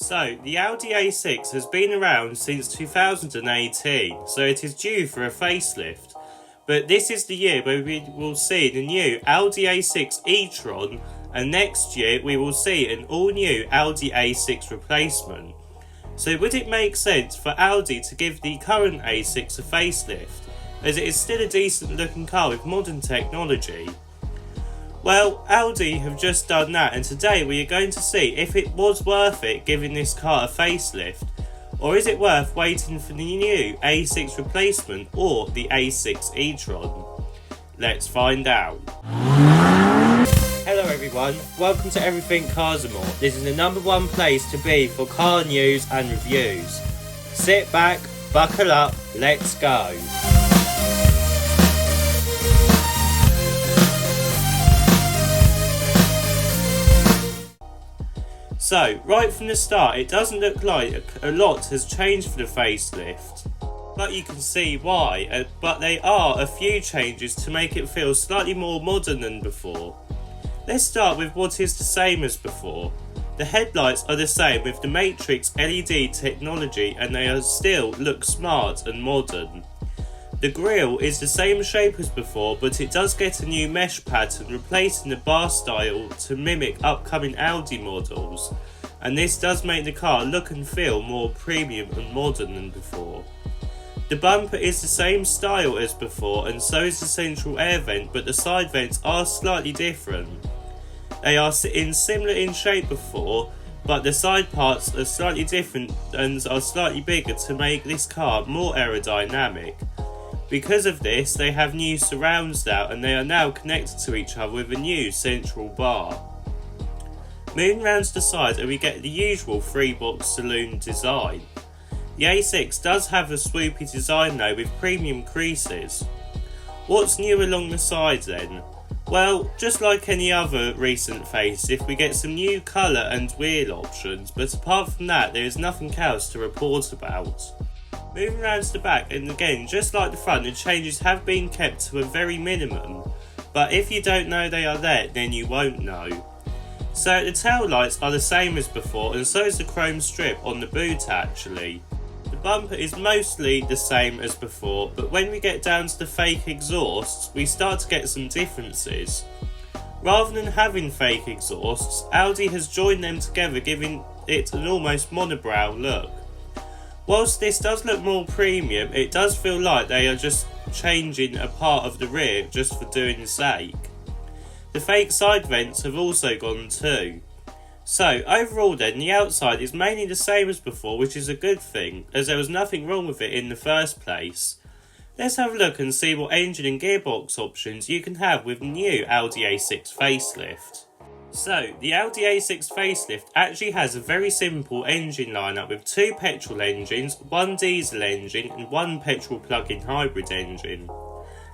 So, the Audi A6 has been around since 2018, so it is due for a facelift. But this is the year where we will see the new Audi A6 e-tron, and next year we will see an all-new Audi A6 replacement. So would it make sense for Audi to give the current A6 a facelift, as it is still a decent looking car with modern technology? Well, Audi have just done that, and today we are going to see if it was worth it giving this car a facelift, or is it worth waiting for the new A6 replacement or the A6 e-tron? Let's find out. Hello everyone, welcome to Everything Cars and More. This is the #1 place to be for car news and reviews. Sit back, buckle up, let's go. So, right from the start, it doesn't look like a lot has changed for the facelift, but you can see why. But there are a few changes to make it feel slightly more modern than before. Let's start with what is the same as before. The headlights are the same with the Matrix LED technology, and they still look smart and modern. The grille is the same shape as before, but it does get a new mesh pattern replacing the bar style to mimic upcoming Audi models, and this does make the car look and feel more premium and modern than before. The bumper is the same style as before, and so is the central air vent, but the side vents are slightly different. They are similar in shape before, but the side parts are slightly different and are slightly bigger to make this car more aerodynamic. Because of this, they have new surrounds now, and they are now connected to each other with a new central bar. Moving round to the side, and we get the usual 3-box saloon design. The A6 does have a swoopy design though, with premium creases. What's new along the sides then? Well, just like any other recent facelift, we get some new colour and wheel options, but apart from that there is nothing else to report about. Moving around to the back, and again, just like the front, the changes have been kept to a very minimum, but if you don't know they are there, then you won't know. So the tail lights are the same as before, and so is the chrome strip on the boot actually. The bumper is mostly the same as before, but when we get down to the fake exhausts, we start to get some differences. Rather than having fake exhausts, Audi has joined them together, giving it an almost monobrow look. Whilst this does look more premium, it does feel like they are just changing a part of the rear just for doing the sake. The fake side vents have also gone too. So overall then, the outside is mainly the same as before, which is a good thing, as there was nothing wrong with it in the first place. Let's have a look and see what engine and gearbox options you can have with the new Audi A6 facelift. So, the Audi A6 facelift actually has a very simple engine lineup with 2 petrol engines, 1 diesel engine and 1 petrol plug-in hybrid engine.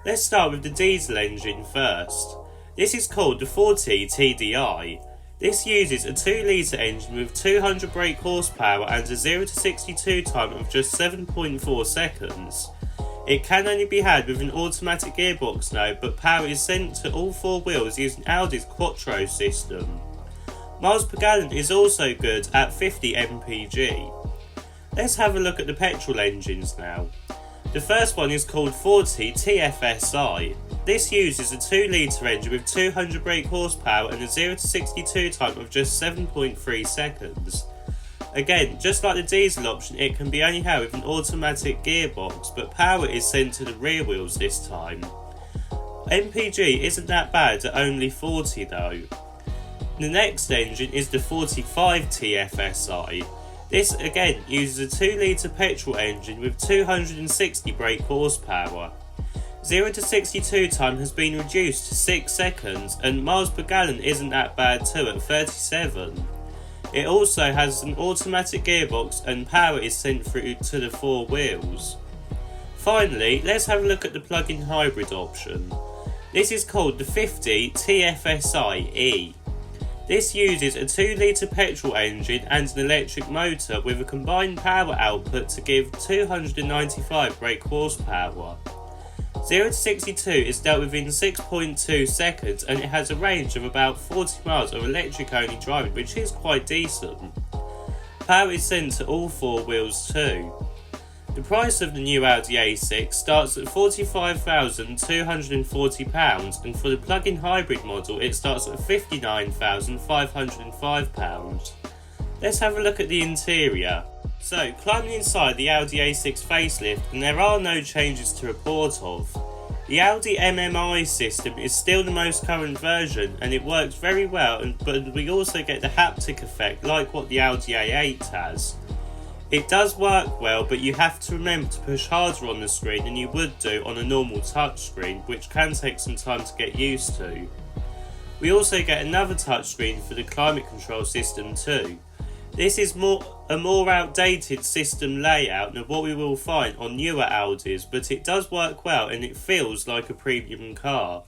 Let's start with the diesel engine first. This is called the 40 TDI. This uses a 2-litre engine with 200 brake horsepower and a 0 to 62 time of just 7.4 seconds. It can only be had with an automatic gearbox now, but power is sent to all 4 wheels using Audi's Quattro system. Miles per gallon is also good at 50 mpg. Let's have a look at the petrol engines now. The first one is called 40 TFSI. This uses a 2-litre engine with 200 brake horsepower and a 0 to 62 time of just 7.3 seconds. Again, just like the diesel option, it can be only had with an automatic gearbox, but power is sent to the rear wheels this time. MPG isn't that bad at only 40 though. The next engine is the 45 TFSI. This again uses a 2-litre petrol engine with 260 brake horsepower. 0 to 62 time has been reduced to 6 seconds, and miles per gallon isn't that bad too at 37. It also has an automatic gearbox and power is sent through to the 4 wheels. Finally, let's have a look at the plug-in hybrid option. This is called the 50 TFSI-E. This uses a 2-litre petrol engine and an electric motor with a combined power output to give 295 brake horsepower. 0 to 62 is dealt with in 6.2 seconds, and it has a range of about 40 miles of electric only driving, which is quite decent. Power is sent to all four wheels too. The price of the new Audi A6 starts at £45,240 and for the plug-in hybrid model it starts at £59,505. Let's have a look at the interior. So, climbing inside the Audi A6 facelift, and there are no changes to report of. The Audi MMI system is still the most current version and it works very well, but we also get the haptic effect like what the Audi A8 has. It does work well, but you have to remember to push harder on the screen than you would do on a normal touchscreen, which can take some time to get used to. We also get another touchscreen for the climate control system too. This is a more outdated system layout than what we will find on newer Audis, but it does work well and it feels like a premium car.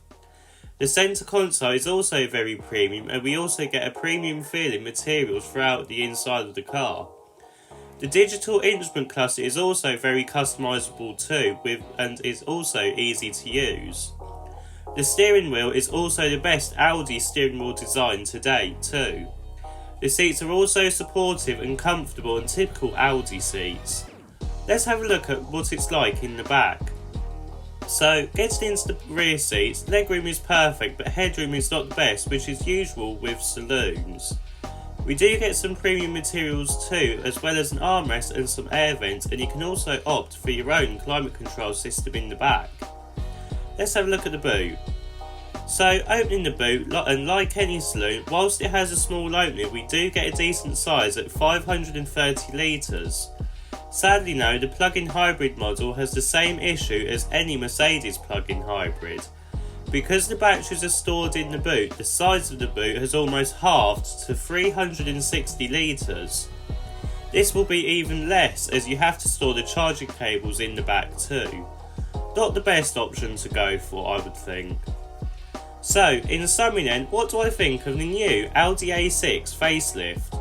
The centre console is also very premium and we also get a premium feeling materials throughout the inside of the car. The digital instrument cluster is also very customisable too and is also easy to use. The steering wheel is also the best Audi steering wheel design to date too. The seats are also supportive and comfortable and typical Audi seats. Let's have a look at what it's like in the back. So, getting into the rear seats, legroom is perfect but headroom is not the best, which is usual with saloons. We do get some premium materials too, as well as an armrest and some air vents, and you can also opt for your own climate control system in the back. Let's have a look at the boot. So, opening the boot, and like any saloon, whilst it has a small opening, we do get a decent size at 530 litres. Sadly though, the plug-in hybrid model has the same issue as any Mercedes plug-in hybrid. Because the batteries are stored in the boot, the size of the boot has almost halved to 360 litres. This will be even less as you have to store the charging cables in the back too. Not the best option to go for, I would think. So, in summary then, what do I think of the new Audi A6 facelift?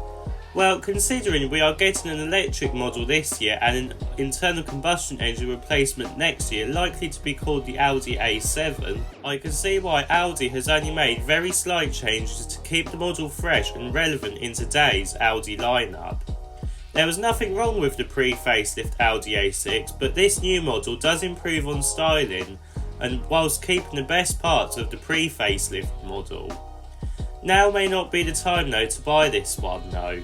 Well, considering we are getting an electric model this year and an internal combustion engine replacement next year likely to be called the Audi A7, I can see why Audi has only made very slight changes to keep the model fresh and relevant in today's Audi lineup. There was nothing wrong with the pre-facelift Audi A6, but this new model does improve on styling and whilst keeping the best parts of the pre-facelift model. Now may not be the time though to buy this one though.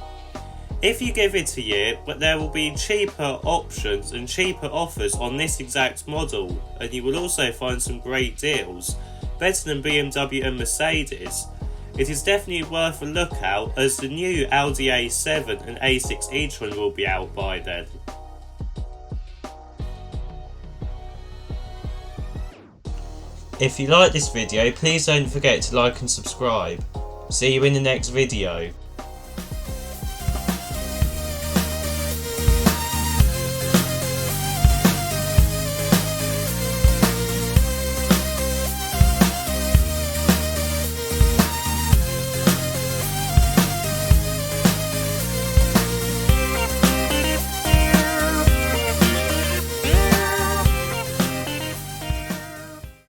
If you give it a year, but there will be cheaper options and cheaper offers on this exact model, and you will also find some great deals, better than BMW and Mercedes. It is definitely worth a look out as the new Audi A7 and A6 e-tron will be out by then. If you like this video, please don't forget to like and subscribe. See you in the next video.